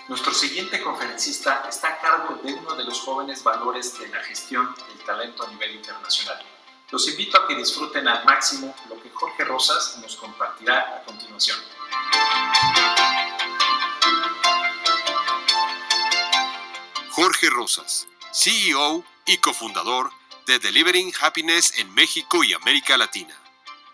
Nuestro siguiente conferencista está a cargo de uno de los jóvenes valores de la gestión del talento a nivel internacional. Los invito a que disfruten al máximo lo que Jorge Rosas nos compartirá a continuación. Jorge Rosas, CEO y cofundador de Delivering Happiness en México y América Latina.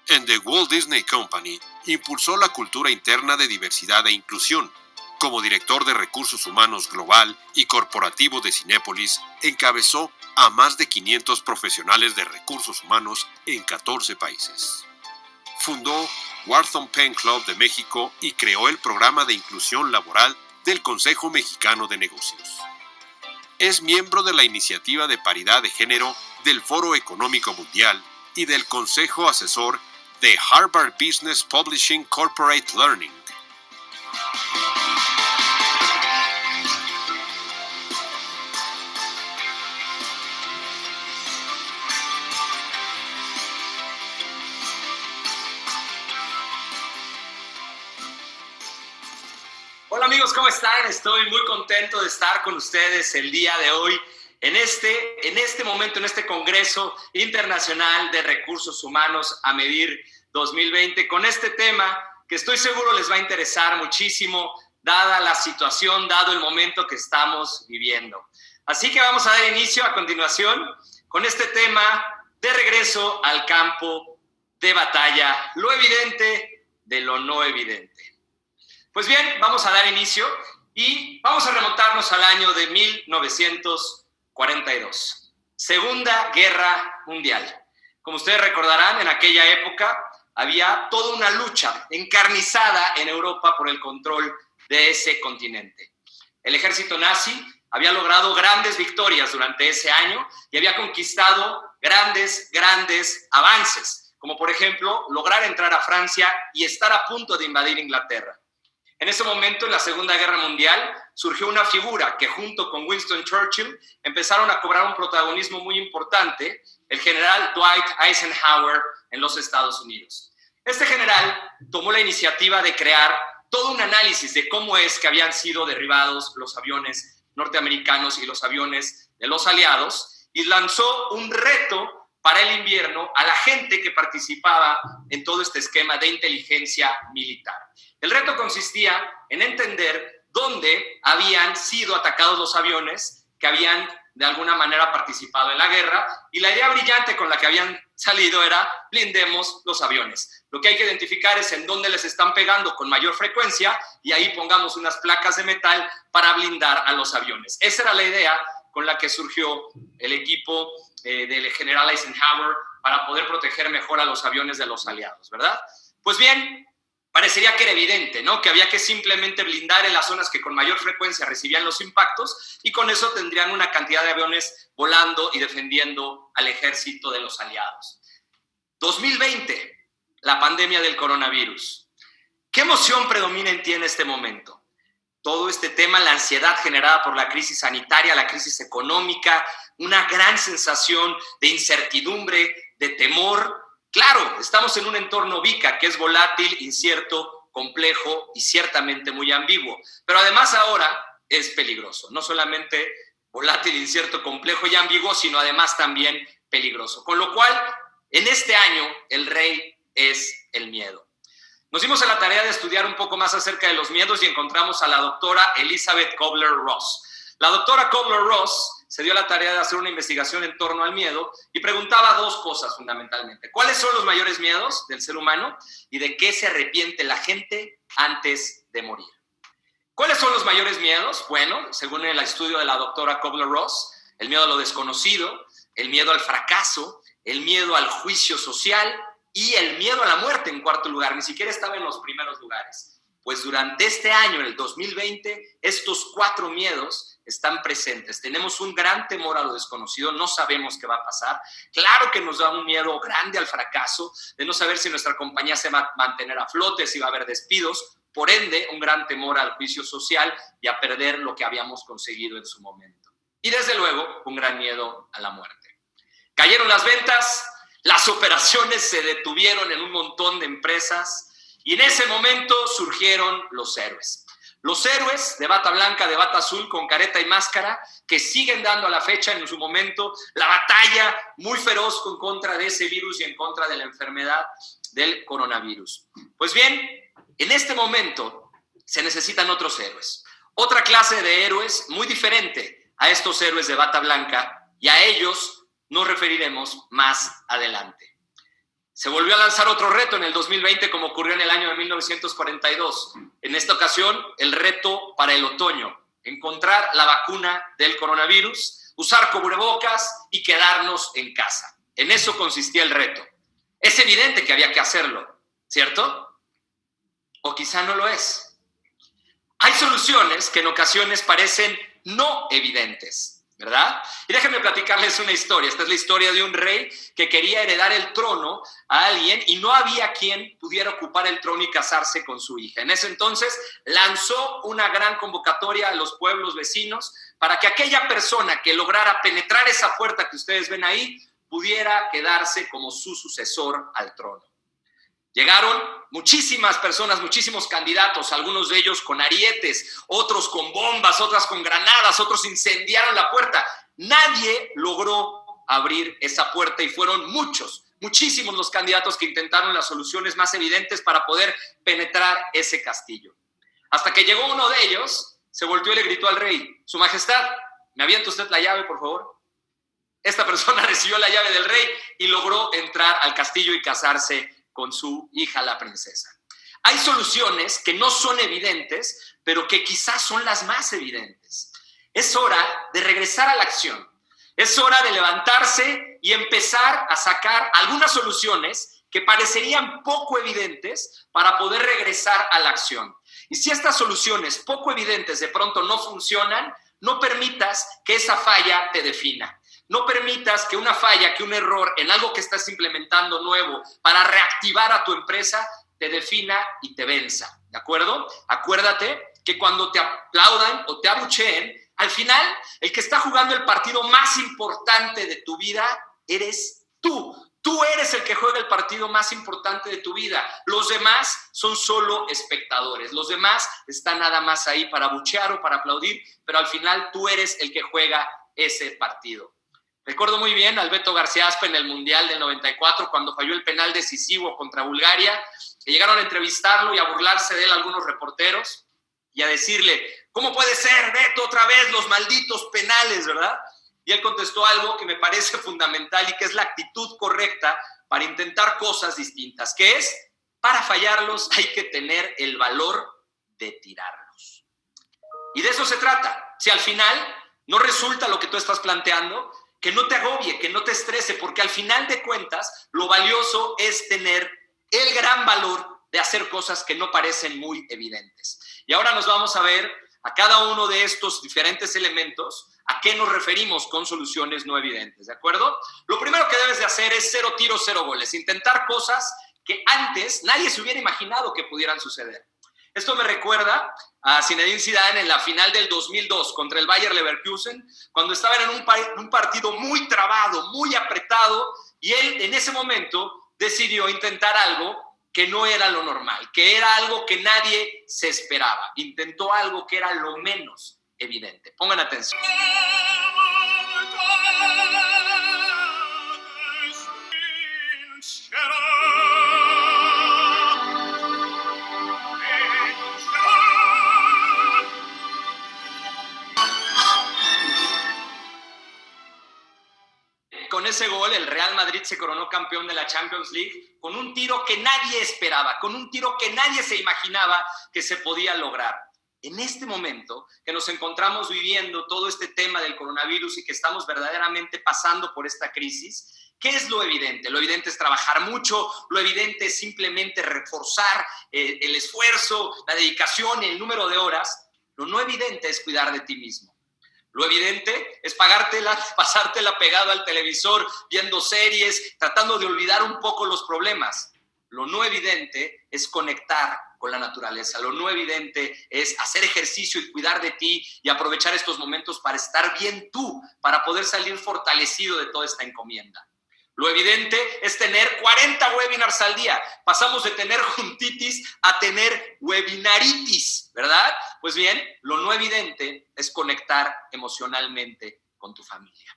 En The Walt Disney Company, impulsó la cultura interna de diversidad e inclusión. Como director de Recursos Humanos Global y Corporativo de Cinépolis, encabezó a más de 500 profesionales de recursos humanos en 14 países. Fundó Wharton Penn Club de México y creó el programa de inclusión laboral del Consejo Mexicano de Negocios. Es miembro de la Iniciativa de Paridad de Género del Foro Económico Mundial y del Consejo Asesor de Harvard Business Publishing Corporate Learning. Hola amigos, ¿cómo están? Estoy muy contento de estar con ustedes el día de hoy en este momento, en este Congreso Internacional de Recursos Humanos a Medir 2020, con este tema que estoy seguro les va a interesar muchísimo, dada la situación, dado el momento que estamos viviendo. Así que vamos a dar inicio a continuación con este tema de regreso al campo de batalla, lo evidente de lo no evidente. Pues bien, vamos a dar inicio y vamos a remontarnos al año de 1942, Segunda Guerra Mundial. Como ustedes recordarán, en aquella época había toda una lucha encarnizada en Europa por el control de ese continente. El ejército nazi había logrado grandes victorias durante ese año y había conquistado grandes avances, como por ejemplo lograr entrar a Francia y estar a punto de invadir Inglaterra. En ese momento, en la Segunda Guerra Mundial, surgió una figura que junto con Winston Churchill empezaron a cobrar un protagonismo muy importante, el general Dwight Eisenhower en los Estados Unidos. Este general tomó la iniciativa de crear todo un análisis de cómo es que habían sido derribados los aviones norteamericanos y los aviones de los aliados y lanzó un reto para el invierno a la gente que participaba en todo este esquema de inteligencia militar. El reto consistía en entender dónde habían sido atacados los aviones que habían de alguna manera participado en la guerra y la idea brillante con la que habían salido era blindemos los aviones. Lo que hay que identificar es en dónde les están pegando con mayor frecuencia y ahí pongamos unas placas de metal para blindar a los aviones. Esa era la idea con la que surgió el equipo del general Eisenhower para poder proteger mejor a los aviones de los aliados, ¿verdad? Pues bien, parecería que era evidente, ¿no? Que había que simplemente blindar en las zonas que con mayor frecuencia recibían los impactos y con eso tendrían una cantidad de aviones volando y defendiendo al ejército de los aliados. 2020, la pandemia del coronavirus. ¿Qué emoción predomina en ti en este momento? Todo este tema, la ansiedad generada por la crisis sanitaria, la crisis económica, una gran sensación de incertidumbre, de temor. Claro, estamos en un entorno VICA que es volátil, incierto, complejo y ciertamente muy ambiguo. Pero además ahora es peligroso. No solamente volátil, incierto, complejo y ambiguo, sino además también peligroso. Con lo cual, en este año, el rey es el miedo. Nos dimos a la tarea de estudiar un poco más acerca de los miedos y encontramos a la doctora Elizabeth Kubler-Ross. La doctora Kubler-Ross se dio la tarea de hacer una investigación en torno al miedo y preguntaba dos cosas fundamentalmente. ¿Cuáles son los mayores miedos del ser humano y de qué se arrepiente la gente antes de morir? ¿Cuáles son los mayores miedos? Bueno, según el estudio de la doctora Kubler-Ross, el miedo a lo desconocido, el miedo al fracaso, el miedo al juicio social y el miedo a la muerte en cuarto lugar. Ni siquiera estaba en los primeros lugares. Pues durante este año, en el 2020, estos 4 miedos están presentes. Tenemos un gran temor a lo desconocido, no sabemos qué va a pasar. Claro que nos da un miedo grande al fracaso, de no saber si nuestra compañía se va a mantener a flote, si va a haber despidos. Por ende, un gran temor al juicio social y a perder lo que habíamos conseguido en su momento. Y desde luego, un gran miedo a la muerte. Cayeron las ventas, las operaciones se detuvieron en un montón de empresas y en ese momento surgieron los héroes. Los héroes de bata blanca, de bata azul, con careta y máscara, que siguen dando a la fecha en su momento la batalla muy feroz en contra de ese virus y en contra de la enfermedad del coronavirus. Pues bien, en este momento se necesitan otros héroes. Otra clase de héroes muy diferente a estos héroes de bata blanca, y a ellos nos referiremos más adelante. Se volvió a lanzar otro reto en el 2020, como ocurrió en el año de 1942. En esta ocasión, el reto para el otoño: encontrar la vacuna del coronavirus, usar cubrebocas y quedarnos en casa. En eso consistía el reto. Es evidente que había que hacerlo, ¿cierto? O quizá no lo es. Hay soluciones que en ocasiones parecen no evidentes, ¿verdad? Y déjenme platicarles una historia. Esta es la historia de un rey que quería heredar el trono a alguien y no había quien pudiera ocupar el trono y casarse con su hija. En ese entonces lanzó una gran convocatoria a los pueblos vecinos para que aquella persona que lograra penetrar esa puerta que ustedes ven ahí pudiera quedarse como su sucesor al trono. Llegaron muchísimas personas, muchísimos candidatos, algunos de ellos con arietes, otros con bombas, otras con granadas, otros incendiaron la puerta. Nadie logró abrir esa puerta y fueron muchísimos los candidatos que intentaron las soluciones más evidentes para poder penetrar ese castillo. Hasta que llegó uno de ellos, se volteó y le gritó al rey: Su Majestad, ¿me avienta usted la llave, por favor? Esta persona recibió la llave del rey y logró entrar al castillo y casarse con su hija, la princesa. Hay soluciones que no son evidentes, pero que quizás son las más evidentes. Es hora de regresar a la acción. Es hora de levantarse y empezar a sacar algunas soluciones que parecerían poco evidentes para poder regresar a la acción. Y si estas soluciones poco evidentes de pronto no funcionan, no permitas que esa falla te defina. No permitas que una falla, que un error en algo que estás implementando nuevo para reactivar a tu empresa te defina y te venza, ¿de acuerdo? Acuérdate que cuando te aplaudan o te abucheen, al final el que está jugando el partido más importante de tu vida eres tú. Tú eres el que juega el partido más importante de tu vida. Los demás son solo espectadores. Los demás están nada más ahí para abuchear o para aplaudir, pero al final tú eres el que juega ese partido. Recuerdo muy bien al Beto García Aspe en el Mundial del 94, cuando falló el penal decisivo contra Bulgaria, que llegaron a entrevistarlo y a burlarse de él algunos reporteros y a decirle: ¿cómo puede ser, Beto, otra vez los malditos penales, verdad? Y él contestó algo que me parece fundamental y que es la actitud correcta para intentar cosas distintas, que es: para fallarlos hay que tener el valor de tirarlos. Y de eso se trata. Si al final no resulta lo que tú estás planteando, que no te agobie, que no te estrese, porque al final de cuentas lo valioso es tener el gran valor de hacer cosas que no parecen muy evidentes. Y ahora nos vamos a ver a cada uno de estos diferentes elementos a qué nos referimos con soluciones no evidentes, ¿de acuerdo? Lo primero que debes de hacer es 0 tiros, 0 goles, intentar cosas que antes nadie se hubiera imaginado que pudieran suceder. Esto me recuerda a Zinedine Zidane en la final del 2002 contra el Bayer Leverkusen, cuando estaban en un partido muy trabado, muy apretado, y él en ese momento decidió intentar algo que no era lo normal, que era algo que nadie se esperaba. Intentó algo que era lo menos evidente. Pongan atención. Con ese gol, el Real Madrid se coronó campeón de la Champions League con un tiro que nadie esperaba, con un tiro que nadie se imaginaba que se podía lograr. En este momento que nos encontramos viviendo todo este tema del coronavirus y que estamos verdaderamente pasando por esta crisis, ¿qué es lo evidente? Lo evidente es trabajar mucho, lo evidente es simplemente reforzar el esfuerzo, la dedicación y el número de horas. Lo no evidente es cuidar de ti mismo. Lo evidente es pasártela pegado al televisor, viendo series, tratando de olvidar un poco los problemas. Lo no evidente es conectar con la naturaleza. Lo no evidente es hacer ejercicio y cuidar de ti y aprovechar estos momentos para estar bien tú, para poder salir fortalecido de toda esta encomienda. Lo evidente es tener 40 webinars al día. Pasamos de tener juntitis a tener webinaritis, ¿verdad? Pues bien, lo no evidente es conectar emocionalmente con tu familia.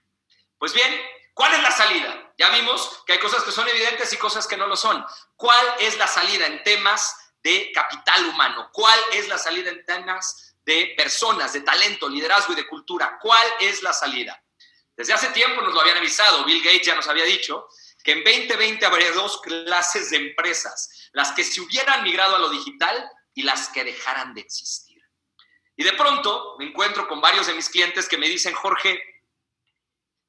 Pues bien, ¿cuál es la salida? Ya vimos que hay cosas que son evidentes y cosas que no lo son. ¿Cuál es la salida en temas de capital humano? ¿Cuál es la salida en temas de personas, de talento, liderazgo y de cultura? ¿Cuál es la salida? Desde hace tiempo nos lo habían avisado. Bill Gates ya nos había dicho que en 2020 habría 2 clases de empresas, las que se hubieran migrado a lo digital y las que dejaran de existir. Y de pronto me encuentro con varios de mis clientes que me dicen, Jorge,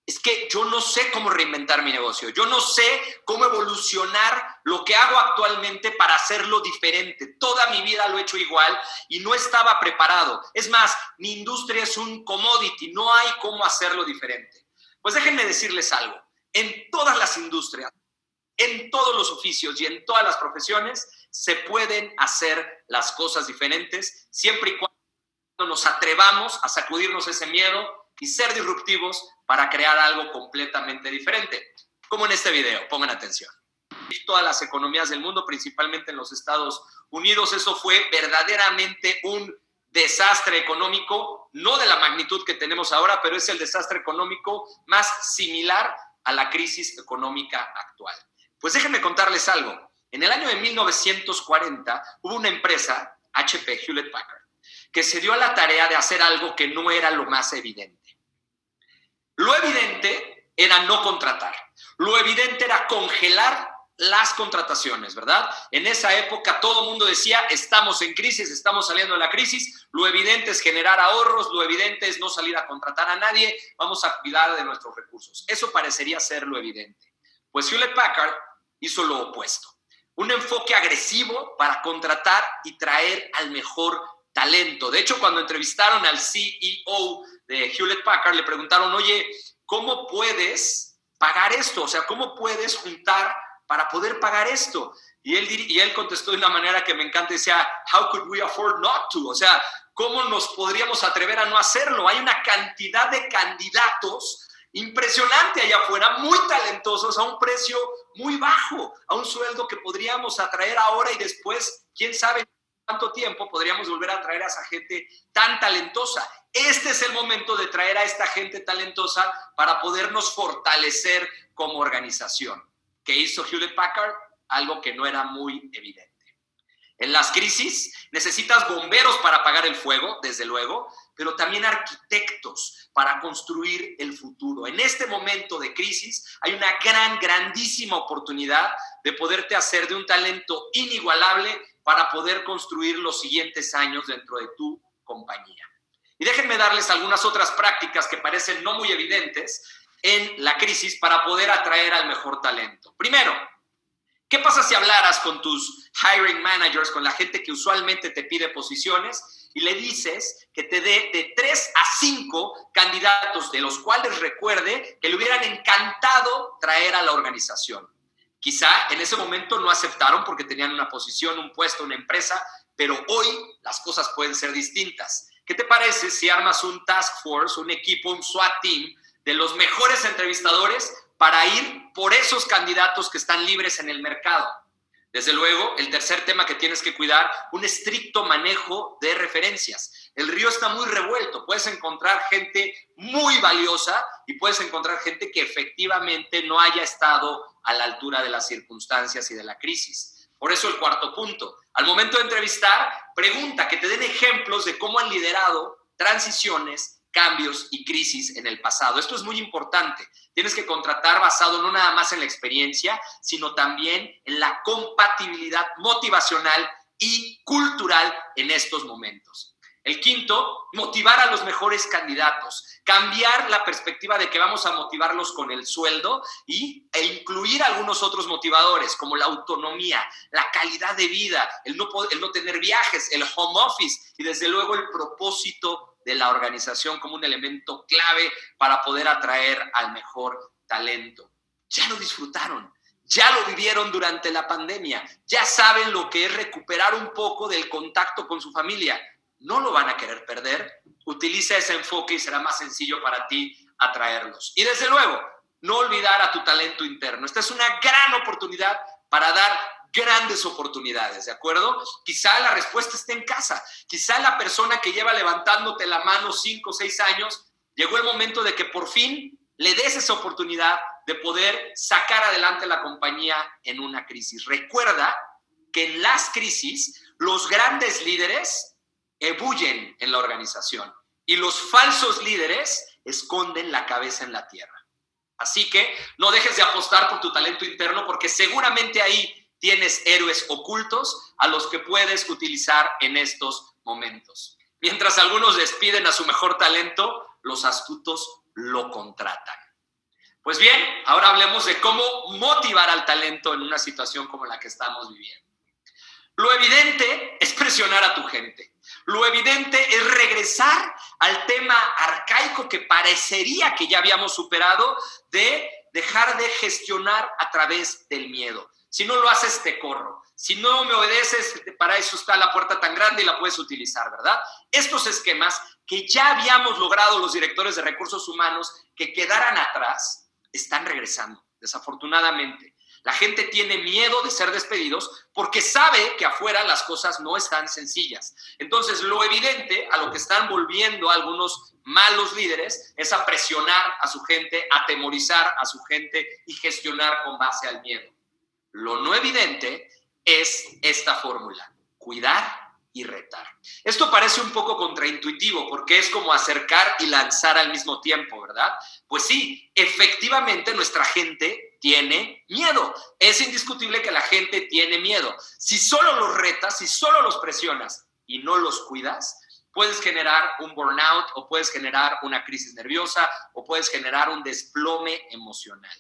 es que yo no sé cómo reinventar mi negocio, yo no sé cómo evolucionar lo que hago actualmente para hacerlo diferente. Toda mi vida lo he hecho igual y no estaba preparado. Es más, mi industria es un commodity, no hay cómo hacerlo diferente. Pues déjenme decirles algo, en todas las industrias, en todos los oficios y en todas las profesiones se pueden hacer las cosas diferentes siempre y cuando nos atrevamos a sacudirnos ese miedo y ser disruptivos para crear algo completamente diferente. Como en este video, pongan atención. Todas las economías del mundo, principalmente en los Estados Unidos, eso fue verdaderamente un desastre económico, no de la magnitud que tenemos ahora, pero es el desastre económico más similar a la crisis económica actual. Pues déjenme contarles algo. En el año de 1940 hubo una empresa, HP, Hewlett Packard, que se dio a la tarea de hacer algo que no era lo más evidente. Lo evidente era no contratar. Lo evidente era congelar las contrataciones, ¿verdad? En esa época todo el mundo decía, estamos en crisis, estamos saliendo de la crisis. Lo evidente es generar ahorros, lo evidente es no salir a contratar a nadie, vamos a cuidar de nuestros recursos. Eso parecería ser lo evidente. Pues Hewlett Packard hizo lo opuesto. Un enfoque agresivo para contratar y traer al mejor talento. De hecho, cuando entrevistaron al CEO de Hewlett Packard, le preguntaron, oye, ¿cómo puedes pagar esto? O sea, ¿cómo puedes juntar para poder pagar esto? Y él contestó de una manera que me encanta, decía, how could we afford not to? O sea, ¿cómo nos podríamos atrever a no hacerlo? Hay una cantidad de candidatos impresionante allá afuera, muy talentosos, a un precio muy bajo, a un sueldo que podríamos atraer ahora y después, quién sabe cuánto tiempo podríamos volver a traer a esa gente tan talentosa. Este es el momento de traer a esta gente talentosa para podernos fortalecer como organización. ¿Qué hizo Hewlett Packard? Algo que no era muy evidente. En las crisis necesitas bomberos para apagar el fuego, desde luego, pero también arquitectos para construir el futuro. En este momento de crisis hay una grandísima oportunidad de poderte hacer de un talento inigualable para poder construir los siguientes años dentro de tu compañía. Y déjenme darles algunas otras prácticas que parecen no muy evidentes en la crisis para poder atraer al mejor talento. Primero, ¿qué pasa si hablaras con tus hiring managers, con la gente que usualmente te pide posiciones y le dices que te dé de 3 a 5 candidatos de los cuales recuerde que le hubieran encantado traer a la organización? Quizá en ese momento no aceptaron porque tenían una posición, un puesto, una empresa, pero hoy las cosas pueden ser distintas. ¿Qué te parece si armas un task force, un equipo, un SWAT team de los mejores entrevistadores para ir por esos candidatos que están libres en el mercado? Desde luego, el tercer tema que tienes que cuidar, un estricto manejo de referencias. El río está muy revuelto, puedes encontrar gente muy valiosa y puedes encontrar gente que efectivamente no haya estado a la altura de las circunstancias y de la crisis. Por eso el cuarto punto, al momento de entrevistar, pregunta, que te den ejemplos de cómo han liderado transiciones, cambios y crisis en el pasado. Esto es muy importante. Tienes que contratar basado no nada más en la experiencia, sino también en la compatibilidad motivacional y cultural en estos momentos. El quinto, motivar a los mejores candidatos. Cambiar la perspectiva de que vamos a motivarlos con el sueldo e incluir algunos otros motivadores, como la autonomía, la calidad de vida, el no tener viajes, el home office y desde luego el propósito de la organización como un elemento clave para poder atraer al mejor talento. Ya lo disfrutaron, ya lo vivieron durante la pandemia, ya saben lo que es recuperar un poco del contacto con su familia. No lo van a querer perder. Utiliza ese enfoque y será más sencillo para ti atraerlos. Y desde luego, no olvidar a tu talento interno. Esta es una gran oportunidad para dar grandes oportunidades, ¿de acuerdo? Quizá la respuesta esté en casa. Quizá la persona que lleva levantándote la mano 5 o 6 años, llegó el momento de que por fin le des esa oportunidad de poder sacar adelante la compañía en una crisis. Recuerda que en las crisis los grandes líderes ebullen en la organización y los falsos líderes esconden la cabeza en la tierra. Así que no dejes de apostar por tu talento interno, porque seguramente ahí tienes héroes ocultos a los que puedes utilizar en estos momentos. Mientras algunos despiden a su mejor talento, los astutos lo contratan. Pues bien, ahora hablemos de cómo motivar al talento en una situación como la que estamos viviendo. Lo evidente es presionar a tu gente. Lo evidente es regresar al tema arcaico que parecería que ya habíamos superado, de dejar de gestionar a través del miedo. Si no lo haces, te corro. Si no me obedeces, para eso está la puerta tan grande y la puedes utilizar, ¿verdad? Estos esquemas que ya habíamos logrado los directores de recursos humanos que quedaran atrás, están regresando, desafortunadamente. La gente tiene miedo de ser despedidos porque sabe que afuera las cosas no están sencillas. Entonces, lo evidente a lo que están volviendo algunos malos líderes es a presionar a su gente, a atemorizar a su gente y gestionar con base al miedo. Lo no evidente es esta fórmula: cuidar y retar. Esto parece un poco contraintuitivo porque es como acercar y lanzar al mismo tiempo, ¿verdad? Pues sí, efectivamente nuestra gente tiene miedo. Es indiscutible que la gente tiene miedo. Si solo los retas, si solo los presionas y no los cuidas, puedes generar un burnout o puedes generar una crisis nerviosa o puedes generar un desplome emocional.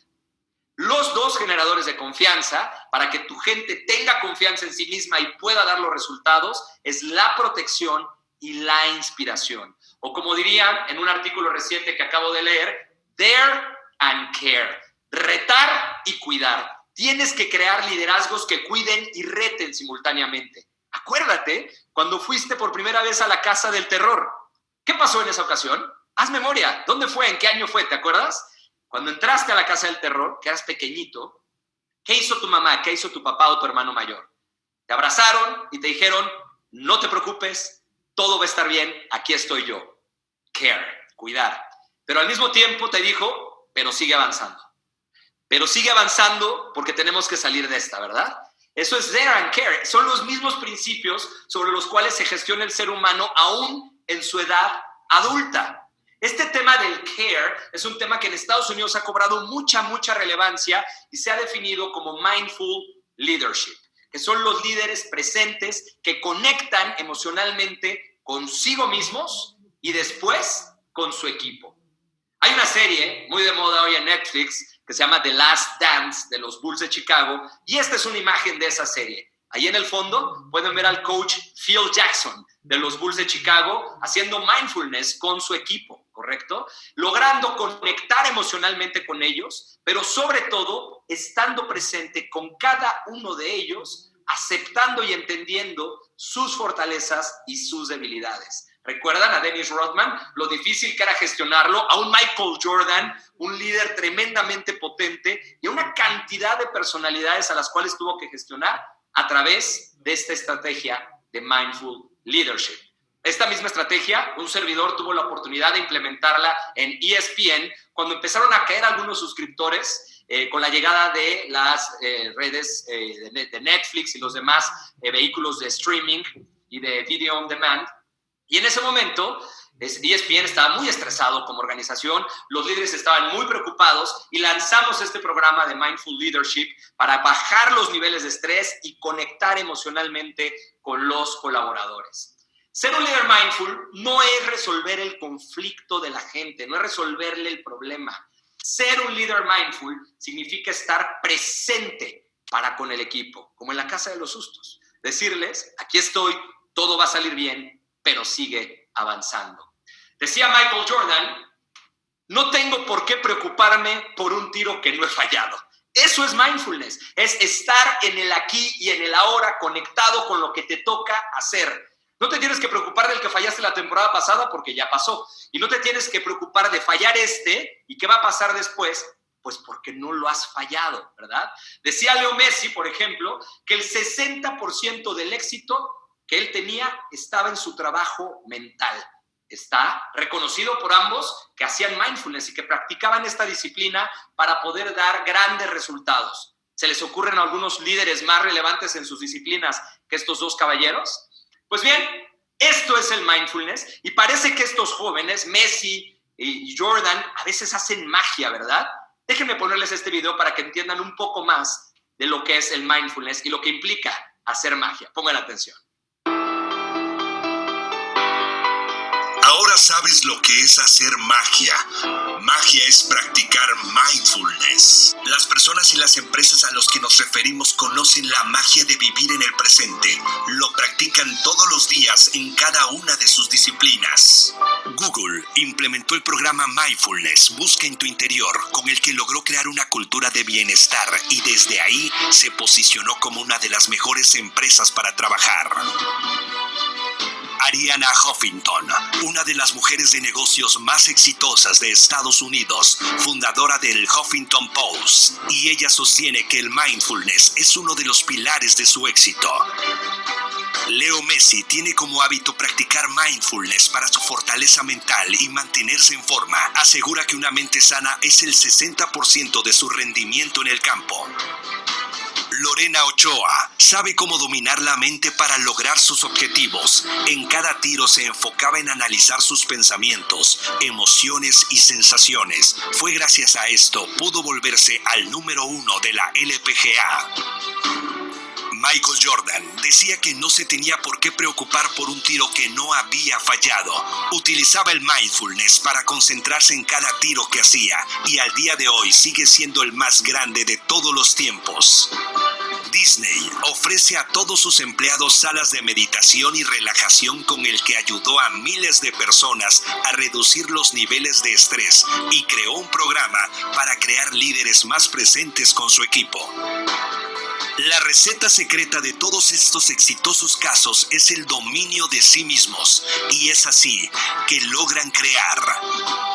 Los dos generadores de confianza para que tu gente tenga confianza en sí misma y pueda dar los resultados es la protección y la inspiración. O como dirían en un artículo reciente que acabo de leer, dare and care. Retar y cuidar. Tienes que crear liderazgos que cuiden y reten simultáneamente. Acuérdate cuando fuiste por primera vez a la Casa del Terror. ¿Qué pasó en esa ocasión? Haz memoria. ¿Dónde fue? ¿En qué año fue? ¿Te acuerdas? Cuando entraste a la Casa del Terror, que eras pequeñito, ¿qué hizo tu mamá? ¿Qué hizo tu papá o tu hermano mayor? Te abrazaron y te dijeron, no te preocupes, todo va a estar bien, aquí estoy yo. Care, cuidar. Pero al mismo tiempo te dijo, pero sigue avanzando. Pero sigue avanzando porque tenemos que salir de esta, ¿verdad? Eso es dare and care. Son los mismos principios sobre los cuales se gestiona el ser humano aún en su edad adulta. Este tema del care es un tema que en Estados Unidos ha cobrado mucha relevancia y se ha definido como mindful leadership, que son los líderes presentes que conectan emocionalmente consigo mismos y después con su equipo. Hay una serie muy de moda hoy en Netflix que se llama The Last Dance de los Bulls de Chicago y esta es una imagen de esa serie. Ahí en el fondo pueden ver al coach Phil Jackson de los Bulls de Chicago haciendo mindfulness con su equipo, ¿correcto? Logrando conectar emocionalmente con ellos, pero sobre todo estando presente con cada uno de ellos, aceptando y entendiendo sus fortalezas y sus debilidades. ¿Recuerdan a Dennis Rodman? Lo difícil que era gestionarlo, a un Michael Jordan, un líder tremendamente potente y una cantidad de personalidades a las cuales tuvo que gestionar a través de esta estrategia de Mindful Leadership. Esta misma estrategia, un servidor tuvo la oportunidad de implementarla en ESPN cuando empezaron a caer algunos suscriptores con la llegada de las redes de Netflix y los demás vehículos de streaming y de video on demand. Y en ese momento, ESPN estaba muy estresado como organización, los líderes estaban muy preocupados y lanzamos este programa de Mindful Leadership para bajar los niveles de estrés y conectar emocionalmente con los colaboradores. Ser un líder mindful no es resolver el conflicto de la gente, no es resolverle el problema. Ser un líder mindful significa estar presente para con el equipo, como en la casa de los sustos. Decirles, aquí estoy, todo va a salir bien, pero sigue avanzando. Decía Michael Jordan, no tengo por qué preocuparme por un tiro que no he fallado. Eso es mindfulness, es estar en el aquí y en el ahora conectado con lo que te toca hacer. No te tienes que preocupar del que fallaste la temporada pasada porque ya pasó. Y no te tienes que preocupar de fallar y qué va a pasar después Pues porque no lo has fallado, ¿verdad? Decía Leo Messi, por ejemplo, que el 60% del éxito que él tenía estaba en su trabajo mental. Está reconocido por ambos que hacían mindfulness y que practicaban esta disciplina para poder dar grandes resultados. ¿Se les ocurren algunos líderes más relevantes en sus disciplinas que estos dos caballeros? Pues bien, esto es el mindfulness y parece que estos jóvenes, Messi y Jordan, a veces hacen magia, ¿verdad? Déjenme ponerles este video para que entiendan un poco más de lo que es el mindfulness y lo que implica hacer magia. Pongan atención. Ahora sabes lo que es hacer magia. Magia es practicar mindfulness. Las personas y las empresas a los que nos referimos conocen la magia de vivir en el presente. Lo practican todos los días en cada una de sus disciplinas. Google implementó el programa Mindfulness Busca en tu interior, con el que logró crear una cultura de bienestar y desde ahí se posicionó como una de las mejores empresas para trabajar. Arianna Huffington, una de las mujeres de negocios más exitosas de Estados Unidos, fundadora del Huffington Post, y ella sostiene que el mindfulness es uno de los pilares de su éxito. Leo Messi tiene como hábito practicar mindfulness para su fortaleza mental y mantenerse en forma. Asegura que una mente sana es el 60% de su rendimiento en el campo. Lorena Ochoa sabe cómo dominar la mente para lograr sus objetivos. En cada tiro se enfocaba en analizar sus pensamientos, emociones y sensaciones. Fue gracias a esto pudo volverse al número 1 de la LPGA. Michael Jordan decía que no se tenía por qué preocupar por un tiro que no había fallado. Utilizaba el mindfulness para concentrarse en cada tiro que hacía y al día de hoy sigue siendo el más grande de todos los tiempos. Disney ofrece a todos sus empleados salas de meditación y relajación con el que ayudó a miles de personas a reducir los niveles de estrés y creó un programa para crear líderes más presentes con su equipo. La receta secreta de todos estos exitosos casos es el dominio de sí mismos, y es así que logran crear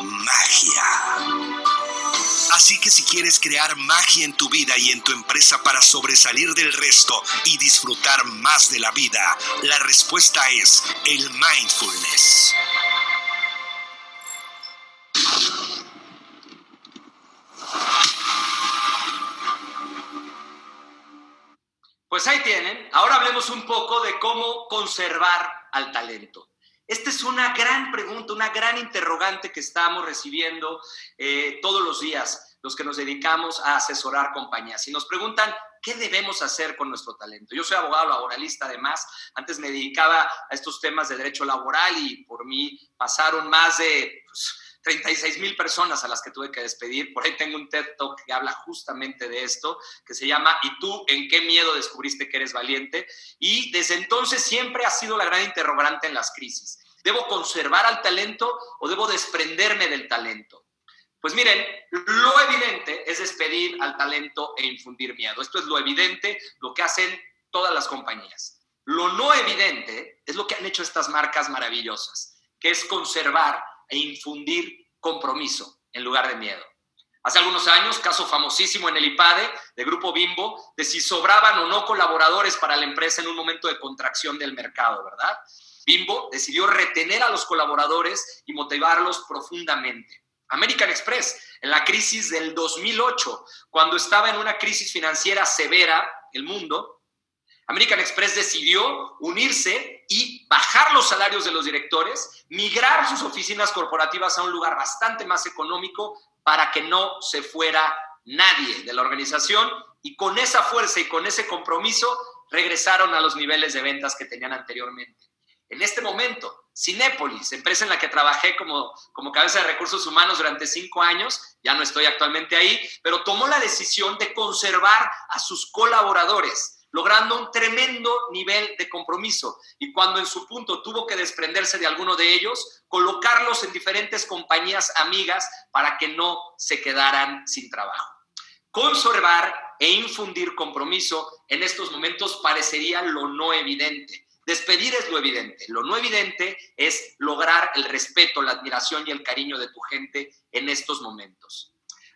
magia. Así que si quieres crear magia en tu vida y en tu empresa para sobresalir del resto y disfrutar más de la vida, la respuesta es el mindfulness. Pues ahí tienen. Ahora hablemos un poco de cómo conservar al talento. Esta es una gran pregunta, una gran interrogante que estamos recibiendo todos los días, los que nos dedicamos a asesorar compañías. Y nos preguntan, ¿qué debemos hacer con nuestro talento? Yo soy abogado laboralista, además. Antes me dedicaba a estos temas de derecho laboral y por mí pasaron más de 36,000 personas a las que tuve que despedir. Por ahí tengo un TED Talk que habla justamente de esto, que se llama ¿Y tú en qué miedo descubriste que eres valiente? Y desde entonces siempre ha sido la gran interrogante en las crisis. ¿Debo conservar al talento o debo desprenderme del talento? Pues miren, lo evidente es despedir al talento e infundir miedo. Esto es lo evidente, lo que hacen todas las compañías. Lo no evidente es lo que han hecho estas marcas maravillosas, que es conservar e infundir compromiso en lugar de miedo. Hace algunos años, caso famosísimo en el IPADE de Grupo Bimbo, de si sobraban o no colaboradores para la empresa en un momento de contracción del mercado, ¿verdad? Bimbo decidió retener a los colaboradores y motivarlos profundamente. American Express, en la crisis del 2008, cuando estaba en una crisis financiera severa el mundo, American Express decidió unirse y bajar los salarios de los directores, migrar sus oficinas corporativas a un lugar bastante más económico para que no se fuera nadie de la organización, y con esa fuerza y con ese compromiso regresaron a los niveles de ventas que tenían anteriormente. En este momento, Cinépolis, empresa en la que trabajé como cabeza de recursos humanos durante 5 años, ya no estoy actualmente ahí, pero tomó la decisión de conservar a sus colaboradores, logrando un tremendo nivel de compromiso, y cuando en su punto tuvo que desprenderse de alguno de ellos, colocarlos en diferentes compañías amigas para que no se quedaran sin trabajo. Conservar e infundir compromiso en estos momentos parecería lo no evidente. Despedir es lo evidente. Lo no evidente es lograr el respeto, la admiración y el cariño de tu gente en estos momentos.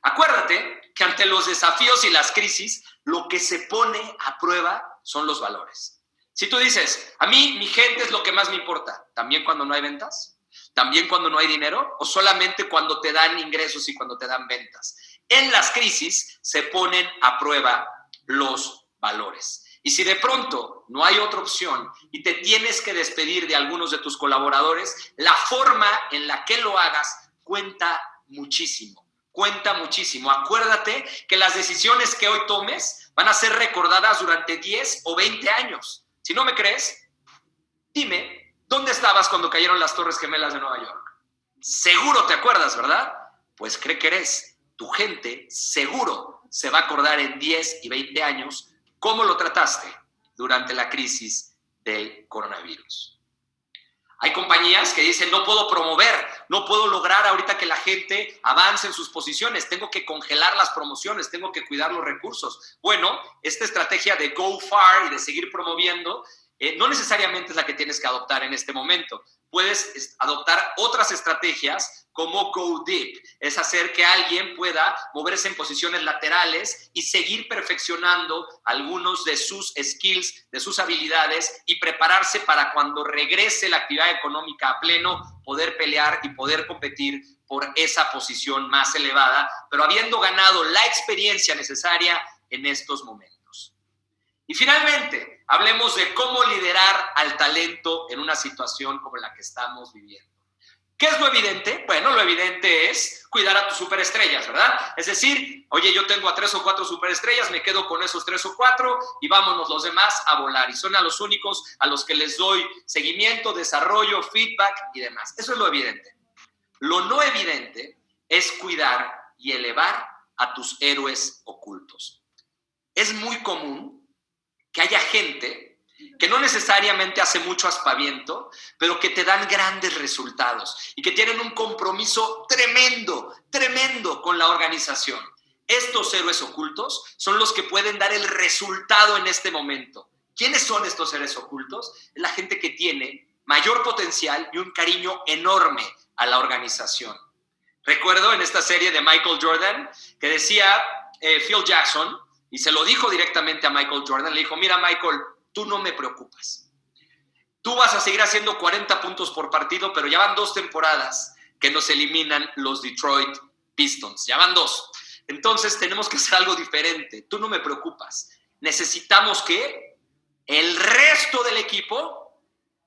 Acuérdate que ante los desafíos y las crisis, lo que se pone a prueba son los valores. Si tú dices, a mí mi gente es lo que más me importa, ¿también cuando no hay ventas? ¿También cuando no hay dinero? ¿O solamente cuando te dan ingresos y cuando te dan ventas? En las crisis se ponen a prueba los valores. Y si de pronto no hay otra opción y te tienes que despedir de algunos de tus colaboradores, la forma en la que lo hagas cuenta muchísimo. Cuenta muchísimo. Acuérdate que las decisiones que hoy tomes van a ser recordadas durante 10 o 20 años. Si no me crees, dime, ¿dónde estabas cuando cayeron las Torres Gemelas de Nueva York? Seguro te acuerdas, ¿verdad? Pues cree que eres. Tu gente seguro se va a acordar en 10 y 20 años cómo lo trataste durante la crisis del coronavirus. Hay compañías que dicen, no puedo promover, no puedo lograr ahorita que la gente avance en sus posiciones, tengo que congelar las promociones, tengo que cuidar los recursos. Bueno, esta estrategia de go far y de seguir promoviendo, no necesariamente es la que tienes que adoptar en este momento. Puedes adoptar otras estrategias como go deep, es hacer que alguien pueda moverse en posiciones laterales y seguir perfeccionando algunos de sus skills, de sus habilidades y prepararse para cuando regrese la actividad económica a pleno, poder pelear y poder competir por esa posición más elevada, pero habiendo ganado la experiencia necesaria en estos momentos. Y finalmente, hablemos de cómo liderar al talento en una situación como la que estamos viviendo. ¿Qué es lo evidente? Bueno, lo evidente es cuidar a tus superestrellas, ¿verdad? Es decir, oye, yo tengo a 3 o 4 superestrellas, me quedo con esos 3 o 4 y vámonos los demás a volar. Y son a los únicos a los que les doy seguimiento, desarrollo, feedback y demás. Eso es lo evidente. Lo no evidente es cuidar y elevar a tus héroes ocultos. Es muy común que haya gente que no necesariamente hace mucho aspaviento, pero que te dan grandes resultados y que tienen un compromiso tremendo con la organización. Estos héroes ocultos son los que pueden dar el resultado en este momento. ¿Quiénes son estos héroes ocultos? Es la gente que tiene mayor potencial y un cariño enorme a la organización. Recuerdo en esta serie de Michael Jordan que decía Phil Jackson, y se lo dijo directamente a Michael Jordan, le dijo, mira Michael, tú no me preocupas. Tú vas a seguir haciendo 40 puntos por partido, pero ya van 2 temporadas que nos eliminan los Detroit Pistons. Ya van 2. Entonces tenemos que hacer algo diferente. Tú no me preocupas. Necesitamos que el resto del equipo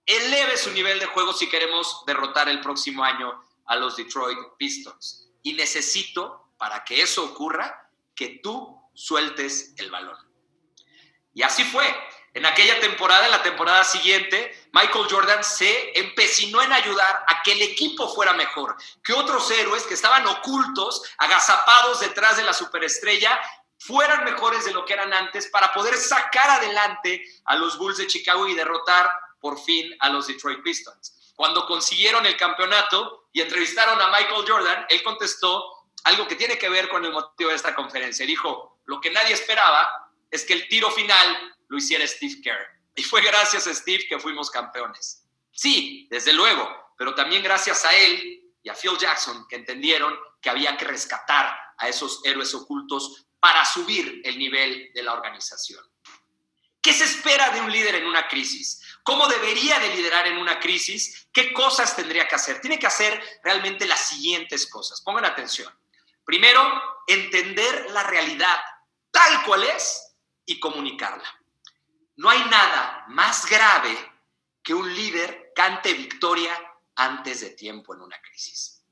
eleve su nivel de juego si queremos derrotar el próximo año a los Detroit Pistons. Y necesito, para que eso ocurra, que tú sueltes el balón. Y así fue. En aquella temporada, en la temporada siguiente, Michael Jordan se empecinó en ayudar a que el equipo fuera mejor, que otros héroes que estaban ocultos, agazapados detrás de la superestrella, fueran mejores de lo que eran antes para poder sacar adelante a los Bulls de Chicago y derrotar por fin a los Detroit Pistons. Cuando consiguieron el campeonato y entrevistaron a Michael Jordan, él contestó algo que tiene que ver con el motivo de esta conferencia. Dijo, lo que nadie esperaba es que el tiro final lo hiciera Steve Kerr. Y fue gracias a Steve que fuimos campeones. Sí, desde luego, pero también gracias a él y a Phil Jackson que entendieron que había que rescatar a esos héroes ocultos para subir el nivel de la organización. ¿Qué se espera de un líder en una crisis? ¿Cómo debería de liderar en una crisis? ¿Qué cosas tendría que hacer? Tiene que hacer realmente las siguientes cosas. Pongan atención. Primero, entender la realidad tal cual es y comunicarla. No hay nada más grave que un líder cante victoria antes de tiempo en una crisis.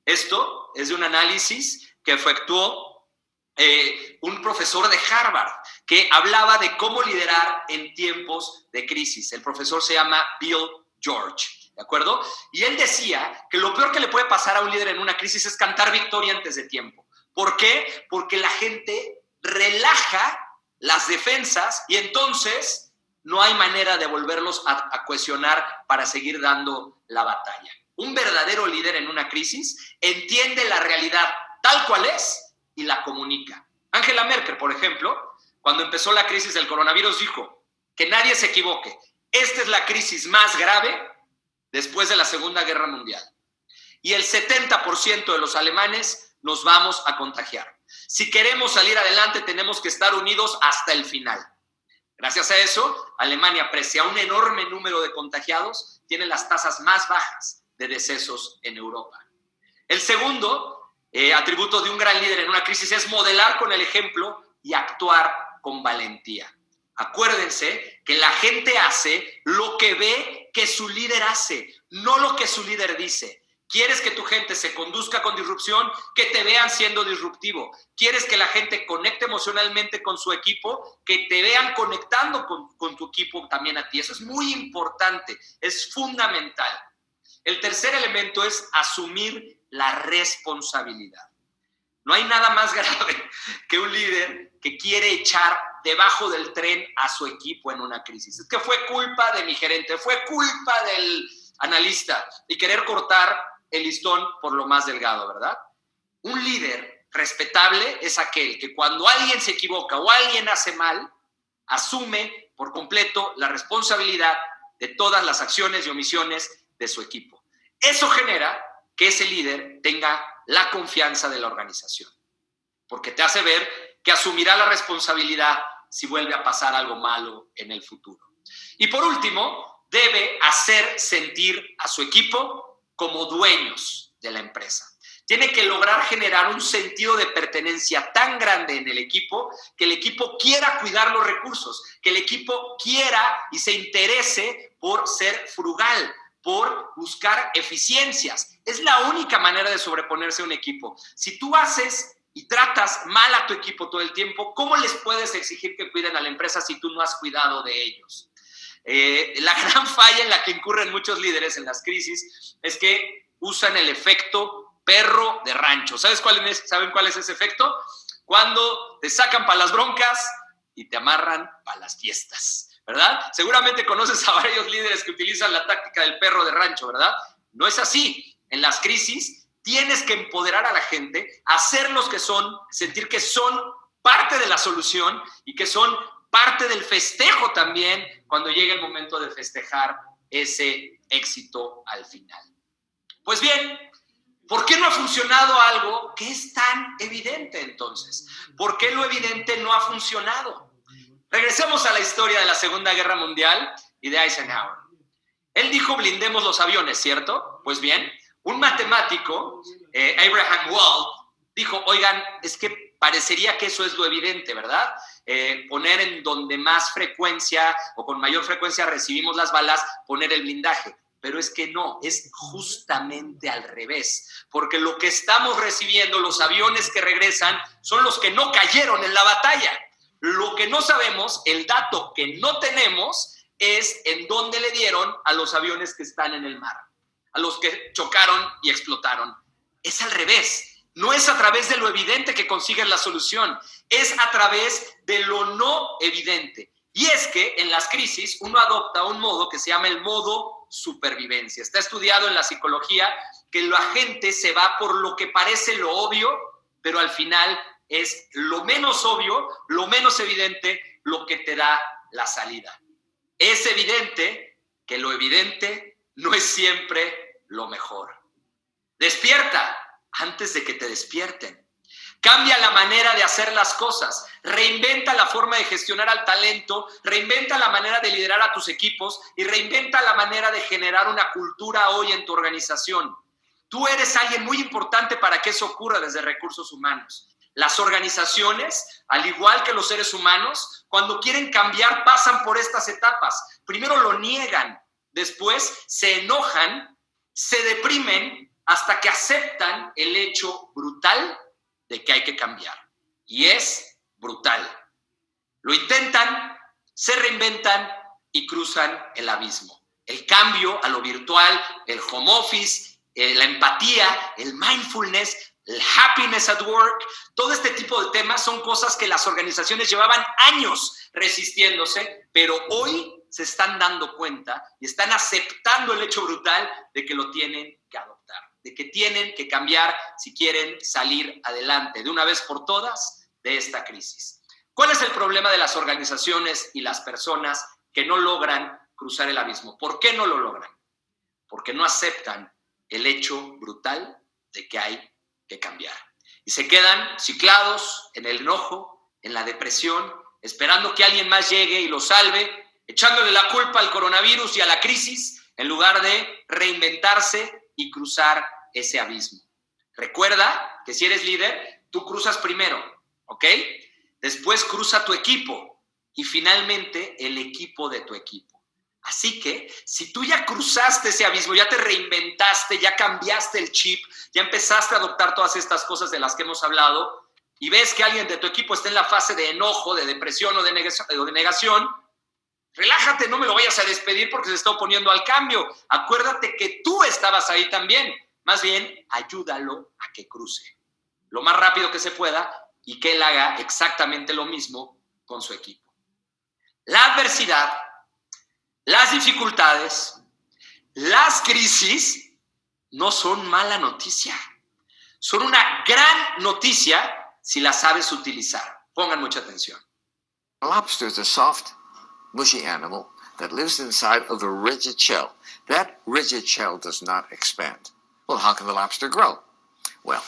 Esto es de un análisis que efectuó un profesor de Harvard que hablaba de cómo liderar en tiempos de crisis. El profesor se llama Bill George, ¿de acuerdo? Y él decía que lo peor que le puede pasar a un líder en una crisis es cantar victoria antes de tiempo. ¿Por qué? Porque la gente relaja las defensas y entonces no hay manera de volverlos a cohesionar para seguir dando la batalla. Un verdadero líder en una crisis entiende la realidad tal cual es y la comunica. Angela Merkel, por ejemplo, cuando empezó la crisis del coronavirus, dijo que nadie se equivoque. Esta es la crisis más grave después de la Segunda Guerra Mundial. Y el 70% de los alemanes nos vamos a contagiar. Si queremos salir adelante, tenemos que estar unidos hasta el final. Gracias a eso, Alemania, pese a un enorme número de contagiados, tiene las tasas más bajas de decesos en Europa. El segundo atributo de un gran líder en una crisis es modelar con el ejemplo y actuar con valentía. Acuérdense que la gente hace lo que ve que su líder hace, no lo que su líder dice. ¿Quieres que tu gente se conduzca con disrupción? Que te vean siendo disruptivo. ¿Quieres que la gente conecte emocionalmente con su equipo? Que te vean conectando con tu equipo también a ti. Eso es muy importante, es fundamental. El tercer elemento es asumir la responsabilidad. No hay nada más grave que un líder que quiere echar debajo del tren a su equipo en una crisis. Es que fue culpa de mi gerente, fue culpa del analista y querer cortar el listón por lo más delgado, ¿verdad? Un líder respetable es aquel que cuando alguien se equivoca o alguien hace mal, asume por completo la responsabilidad de todas las acciones y omisiones de su equipo. Eso genera que ese líder tenga la confianza de la organización, porque te hace ver que asumirá la responsabilidad si vuelve a pasar algo malo en el futuro. Y por último, debe hacer sentir a su equipo como dueños de la empresa. Tiene que lograr generar un sentido de pertenencia tan grande en el equipo que el equipo quiera cuidar los recursos, que el equipo quiera y se interese por ser frugal, por buscar eficiencias. Es la única manera de sobreponerse a un equipo. Si tú haces y tratas mal a tu equipo todo el tiempo, ¿cómo les puedes exigir que cuiden a la empresa si tú no has cuidado de ellos? La gran falla en la que incurren muchos líderes en las crisis es que usan el efecto perro de rancho. ¿Saben cuál es ese efecto? Cuando te sacan para las broncas y te amarran para las fiestas, ¿verdad? Seguramente conoces a varios líderes que utilizan la táctica del perro de rancho, ¿verdad? No es así. En las crisis tienes que empoderar a la gente, hacerlos que son, sentir que son parte de la solución y que son parte del festejo también cuando llegue el momento de festejar ese éxito al final. Pues bien, ¿por qué no ha funcionado algo que es tan evidente entonces? ¿Por qué lo evidente no ha funcionado? Regresemos a la historia de la Segunda Guerra Mundial y de Eisenhower. Él dijo, blindemos los aviones, ¿cierto? Pues bien, un matemático, Abraham Wald, dijo, oigan, es que parecería que eso es lo evidente, ¿verdad? Poner en donde más frecuencia o con mayor frecuencia recibimos las balas, poner el blindaje. Pero es que no, es justamente al revés, porque lo que estamos recibiendo, los aviones que regresan, son los que no cayeron en la batalla. Lo que no sabemos, el dato que no tenemos, es en dónde le dieron a los aviones que están en el mar, a los que chocaron y explotaron. Es al revés. No es a través de lo evidente que consiguen la solución, es a través de lo no evidente. Y es que en las crisis uno adopta un modo que se llama el modo supervivencia. Está estudiado en la psicología que la gente se va por lo que parece lo obvio, pero al final es lo menos obvio, lo menos evidente, lo que te da la salida. Es evidente que lo evidente no es siempre lo mejor. Despierta antes de que te despierten. Cambia la manera de hacer las cosas, reinventa la forma de gestionar al talento, reinventa la manera de liderar a tus equipos y reinventa la manera de generar una cultura hoy en tu organización. Tú eres alguien muy importante para que eso ocurra desde recursos humanos. Las organizaciones, al igual que los seres humanos, cuando quieren cambiar pasan por estas etapas. Primero lo niegan, después se enojan, se deprimen, hasta que aceptan el hecho brutal de que hay que cambiar. Y es brutal. Lo intentan, se reinventan y cruzan el abismo. El cambio a lo virtual, el home office, la empatía, el mindfulness, el happiness at work, todo este tipo de temas son cosas que las organizaciones llevaban años resistiéndose, pero hoy se están dando cuenta y están aceptando el hecho brutal de que lo tienen que adoptar, de que tienen que cambiar si quieren salir adelante de una vez por todas de esta crisis. ¿Cuál es el problema de las organizaciones y las personas que no logran cruzar el abismo? ¿Por qué no lo logran? Porque no aceptan el hecho brutal de que hay que cambiar. y se quedan ciclados en el enojo, en la depresión, esperando que alguien más llegue y los salve, echándole la culpa al coronavirus y a la crisis, en lugar de reinventarse y cruzar ese abismo. Recuerda que si eres líder, tú cruzas primero, ¿ok? Después cruza tu equipo y finalmente el equipo de tu equipo. Así que si tú ya cruzaste ese abismo, ya te reinventaste, ya cambiaste el chip, ya empezaste a adoptar todas estas cosas de las que hemos hablado y ves que alguien de tu equipo está en la fase de enojo, de depresión o de negación, relájate, no me lo vayas a despedir porque se está oponiendo al cambio. Acuérdate que tú estabas ahí también. Más bien, ayúdalo a que cruce lo más rápido que se pueda y que él haga exactamente lo mismo con su equipo. La adversidad, las dificultades, las crisis no son mala noticia. Son una gran noticia si las sabes utilizar. Pongan mucha atención. A lobster is a soft, mushy animal that lives inside of a rigid shell. That rigid shell does not expand. Well, how can the lobster grow? Well,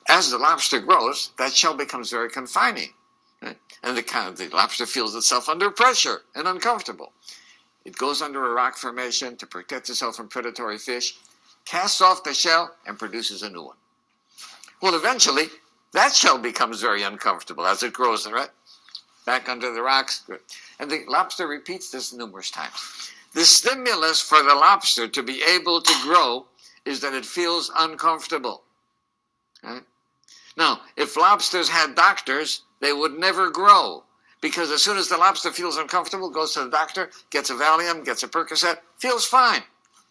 as the lobster grows, that shell becomes very confining. Right? And the lobster feels itself under pressure and uncomfortable. It goes under a rock formation to protect itself from predatory fish, casts off the shell, and produces a new one. Well, eventually, that shell becomes very uncomfortable as it grows, right? Back under the rocks. Good. And the lobster repeats this numerous times. The stimulus for the lobster to be able to grow is that it feels uncomfortable. Right? Now, if lobsters had doctors, they would never grow. Because as soon as the lobster feels uncomfortable, goes to the doctor, gets a Valium, gets a Percocet, feels fine,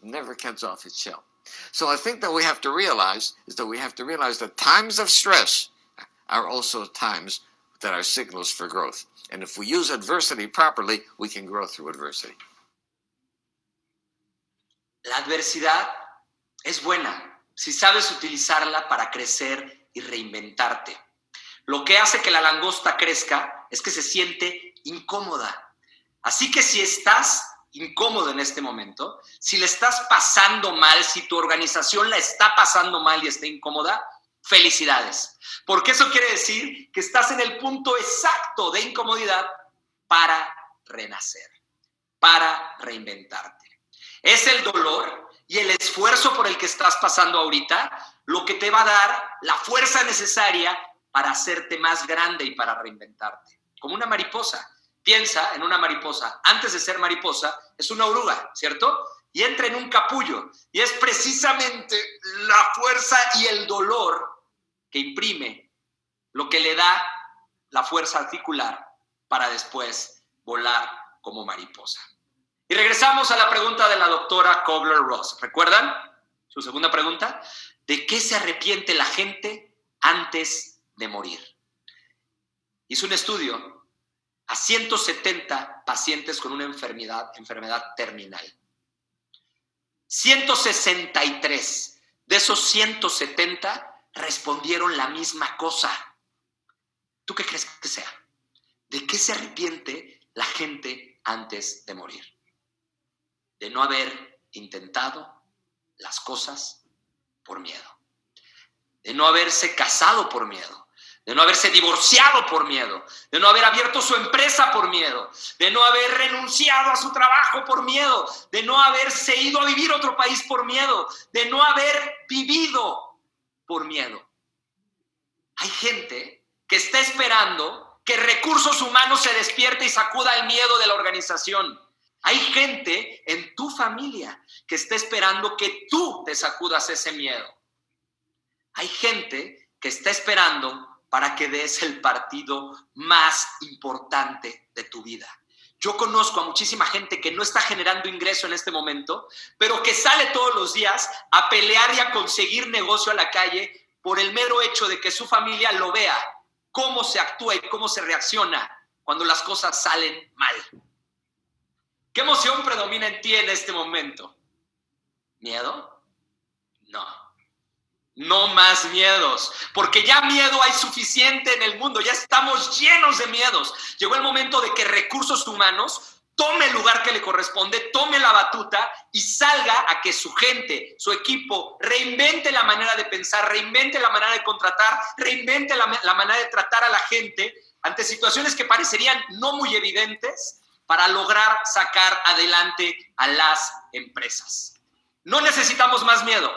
never gets off its shell. So I think that we have to realize that times of stress are also times that are signals for growth. And if we use adversity properly, we can grow through adversity. La adversidad es buena si sabes utilizarla para crecer y reinventarte. Lo que hace que la langosta crezca es que se siente incómoda. Así que si estás incómodo en este momento, si le estás pasando mal, si tu organización la está pasando mal y está incómoda, felicidades. Porque eso quiere decir que estás en el punto exacto de incomodidad para renacer, para reinventarte. Es el dolor y el esfuerzo por el que estás pasando ahorita lo que te va a dar la fuerza necesaria para hacerte más grande y para reinventarte. Como una mariposa. Piensa en una mariposa. Antes de ser mariposa, es una oruga, ¿cierto? Y entra en un capullo. Y es precisamente la fuerza y el dolor que imprime lo que le da la fuerza articular para después volar como mariposa. Y regresamos a la pregunta de la doctora Kubler-Ross. ¿Recuerdan su segunda pregunta? ¿De qué se arrepiente la gente antes de morir? Hizo un estudio a 170 pacientes con una enfermedad terminal. 163 de esos 170 respondieron la misma cosa. ¿Tú qué crees que sea? ¿De qué se arrepiente la gente antes de morir? De no haber intentado las cosas por miedo. De no haberse casado por miedo. De no haberse divorciado por miedo, de no haber abierto su empresa por miedo, de no haber renunciado a su trabajo por miedo, de no haberse ido a vivir a otro país por miedo, de no haber vivido por miedo. Hay gente que está esperando que Recursos Humanos se despierte y sacuda el miedo de la organización. Hay gente en tu familia que está esperando que tú te sacudas ese miedo. Hay gente que está esperando para que des el partido más importante de tu vida. Yo conozco a muchísima gente que no está generando ingreso en este momento, pero que sale todos los días a pelear y a conseguir negocio a la calle por el mero hecho de que su familia lo vea, cómo se actúa y cómo se reacciona cuando las cosas salen mal. ¿Qué emoción predomina en ti en este momento? ¿Miedo? No. No más miedos, porque ya miedo hay suficiente en el mundo, ya estamos llenos de miedos. Llegó el momento de que Recursos Humanos tome el lugar que le corresponde, tome la batuta y salga a que su gente, su equipo, reinvente la manera de pensar, reinvente la manera de contratar, reinvente la manera de tratar a la gente ante situaciones que parecerían no muy evidentes para lograr sacar adelante a las empresas. No necesitamos más miedo.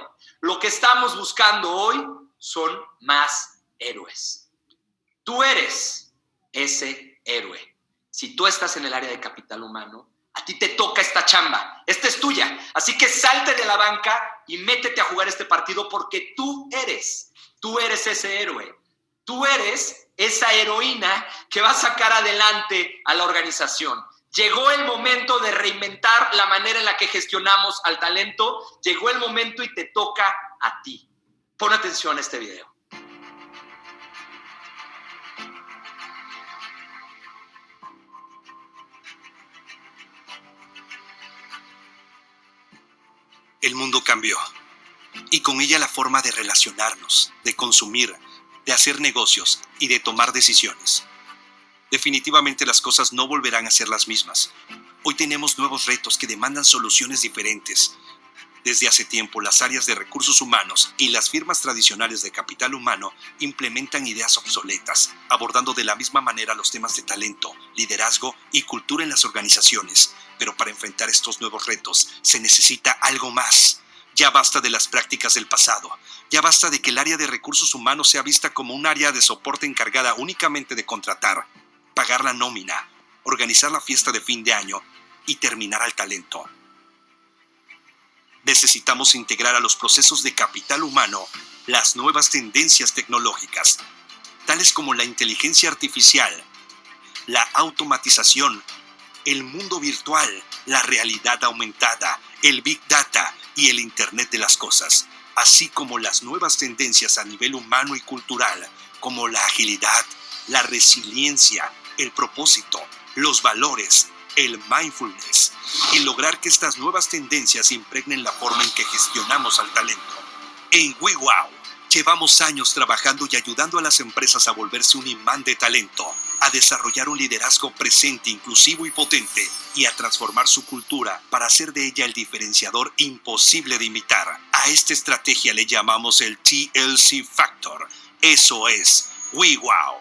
Lo que estamos buscando hoy son más héroes. Tú eres ese héroe. Si tú estás en el área de capital humano, a ti te toca esta chamba. Esta es tuya. Así que salte de la banca y métete a jugar este partido porque tú eres ese héroe. Tú eres esa heroína que va a sacar adelante a la organización. Llegó el momento de reinventar la manera en la que gestionamos al talento. Llegó el momento y te toca a ti. Pon atención a este video. El mundo cambió, y con ella la forma de relacionarnos, de consumir, de hacer negocios y de tomar decisiones. Definitivamente las cosas no volverán a ser las mismas. Hoy tenemos nuevos retos que demandan soluciones diferentes. Desde hace tiempo, las áreas de recursos humanos y las firmas tradicionales de capital humano implementan ideas obsoletas, abordando de la misma manera los temas de talento, liderazgo y cultura en las organizaciones. Pero para enfrentar estos nuevos retos se necesita algo más. Ya basta de las prácticas del pasado. Ya basta de que el área de recursos humanos sea vista como un área de soporte encargada únicamente de contratar, pagar la nómina, organizar la fiesta de fin de año y terminar al talento. Necesitamos integrar a los procesos de capital humano las nuevas tendencias tecnológicas, tales como la inteligencia artificial, la automatización, el mundo virtual, la realidad aumentada, el Big Data y el Internet de las cosas, así como las nuevas tendencias a nivel humano y cultural, como la agilidad, la resiliencia, el propósito, los valores, el mindfulness, y lograr que estas nuevas tendencias impregnen la forma en que gestionamos al talento. En WeWow, llevamos años trabajando y ayudando a las empresas a volverse un imán de talento, a desarrollar un liderazgo presente, inclusivo y potente, y a transformar su cultura para hacer de ella el diferenciador imposible de imitar. A esta estrategia le llamamos el TLC Factor. Eso es WeWow.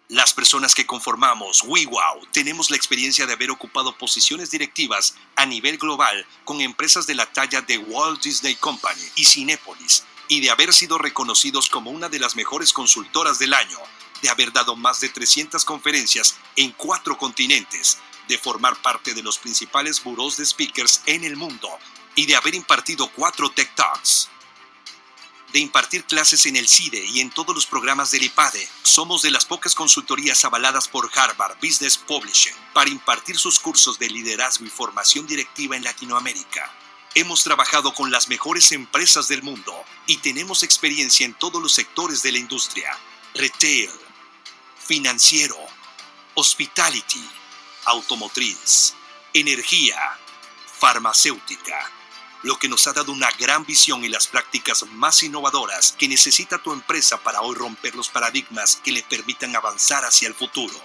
Las personas que conformamos WeWow tenemos la experiencia de haber ocupado posiciones directivas a nivel global con empresas de la talla de Walt Disney Company y Cinépolis, y de haber sido reconocidos como una de las mejores consultoras del año, de haber dado más de 300 conferencias en 4 continentes, de formar parte de los principales burós de speakers en el mundo y de haber impartido 4 Tech Talks. De impartir clases en el CIDE y en todos los programas del IPADE, somos de las pocas consultorías avaladas por Harvard Business Publishing para impartir sus cursos de liderazgo y formación directiva en Latinoamérica. Hemos trabajado con las mejores empresas del mundo y tenemos experiencia en todos los sectores de la industria: retail, financiero, hospitality, automotriz, energía, farmacéutica, lo que nos ha dado una gran visión y las prácticas más innovadoras que necesita tu empresa para hoy romper los paradigmas que le permitan avanzar hacia el futuro.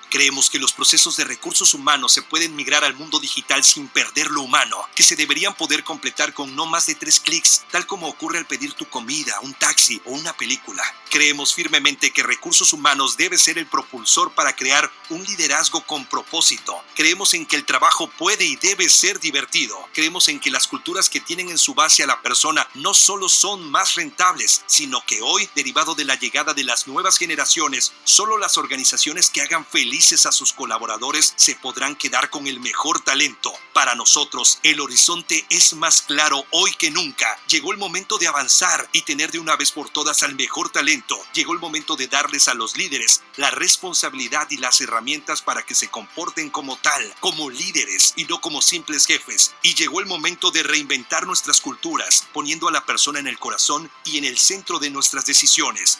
Creemos que los procesos de recursos humanos se pueden migrar al mundo digital sin perder lo humano, que se deberían poder completar con no más de 3 clics, tal como ocurre al pedir tu comida, un taxi o una película. Creemos firmemente que recursos humanos debe ser el propulsor para crear un liderazgo con propósito. Creemos en que el trabajo puede y debe ser divertido. Creemos en que las culturas que tienen en su base a la persona no solo son más rentables, sino que hoy, derivado de la llegada de las nuevas generaciones, solo las organizaciones que hagan felices a sus colaboradores se podrán quedar con el mejor talento. Para nosotros, el horizonte es más claro hoy que nunca. Llegó el momento de avanzar y tener de una vez por todas al mejor talento. Llegó el momento de darles a los líderes la responsabilidad y las herramientas para que se comporten como tal, como líderes y no como simples jefes. Y llegó el momento de reinventar nuestras culturas, poniendo a la persona en el corazón y en el centro de nuestras decisiones.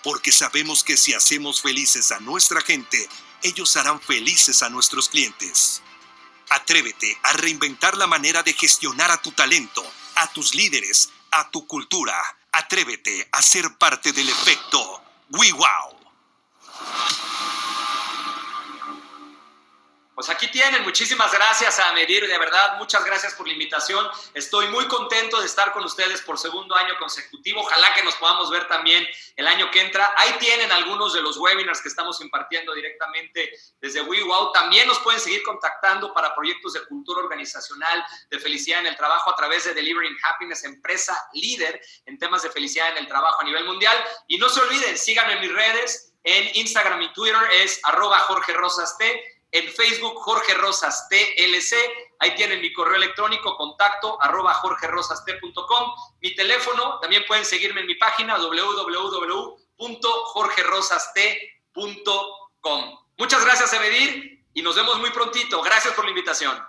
Porque sabemos que si hacemos felices a nuestra gente, ellos harán felices a nuestros clientes. Atrévete a reinventar la manera de gestionar a tu talento, a tus líderes, a tu cultura. Atrévete a ser parte del efecto WeWow. Pues aquí tienen, muchísimas gracias a Medir, de verdad, muchas gracias por la invitación. Estoy muy contento de estar con ustedes por segundo año consecutivo. Ojalá que nos podamos ver también el año que entra. Ahí tienen algunos de los webinars que estamos impartiendo directamente desde WeWow. También nos pueden seguir contactando para proyectos de cultura organizacional, de felicidad en el trabajo a través de Delivering Happiness, empresa líder en temas de felicidad en el trabajo a nivel mundial. Y no se olviden, síganme en mis redes, en Instagram y Twitter es @JorgeRosasT. En Facebook, Jorge Rosas TLC. Ahí tienen mi correo electrónico, contacto @jorgerosast.com. Mi teléfono, también pueden seguirme en mi página www.jorgerosast.com. Muchas gracias, Emedir, y nos vemos muy prontito. Gracias por la invitación.